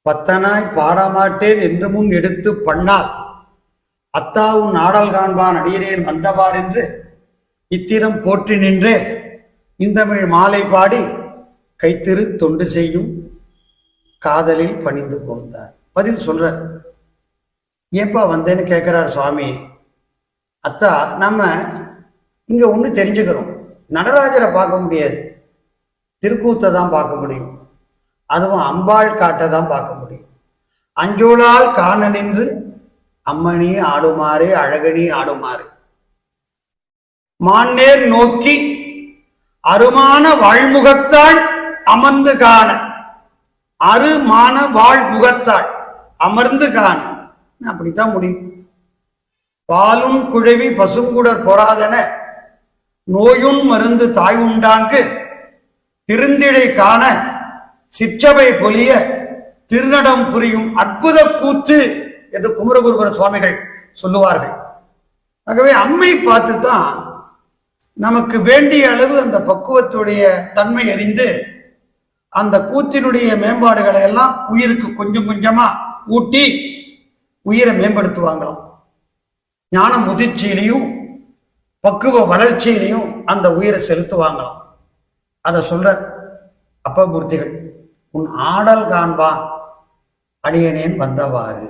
பத்தனாய் பாடமாட்டேன் என்று முன் எடுத்து பண்ணால் அத்தா உன் ஆடல் காண்பான் அடியேன் வந்தவார் என்று இத்திரம் போற்றி நின்றே இந்தமிழ் மாலை பாடி கைத்திரு தொண்டு செய்யும் காதலில் பணிந்து போந்தார். பதில் சொல்றார். ஏப்பா வந்தேன்னு கேட்கிறார் சுவாமி. அத்தா, நம்ம இங்க ஒன்று தெரிஞ்சுக்கிறோம். நடராஜரை பார்க்க முடியாது, திருக்கூத்தை தான் பார்க்க முடியும். அதுவும் அம்பாள் காட்டை தான் பார்க்க முடியும். அஞ்சோளால் காண நின்று அம்மணி ஆடுமாறு அழகனி ஆடுமாறு மான்னேர் நோக்கி அருமான வாழ்முகத்தாள் அமர்ந்து காண, அருமான வாழ்முகத்தாள் அமர்ந்து காண அப்படித்தான் முடியும். பாலும் குழவி பசுங்குடர் பொறாதென நோயும் மருந்து தாய் உண்டாங்கு திருந்திடை காண சிற்றபை பொலிய திருநடம் புரியும் அற்புத கூத்து என்று குமரகுருபர சுவாமிகள் சொல்லுவார்கள். ஆகவே அம்மை பார்த்து தான் நமக்கு வேண்டிய அளவு அந்த பக்குவத்துடைய தன்மை அறிந்து அந்த கூத்தினுடைய மேம்பாடுகளை எல்லாம் உயிருக்கு கொஞ்சம் கொஞ்சமா ஊட்டி உயிரை மேம்படுத்துவாங்களாம். ஞான முதிர்ச்சியிலையும் பக்குவ வளர்ச்சியிலையும் அந்த உயிரை செலுத்துவாங்களாம். அதை சொல்ற அப்பமூர்த்திகள், உன் ஆடல் காண்பான் அடியனேன் வந்தவாறு.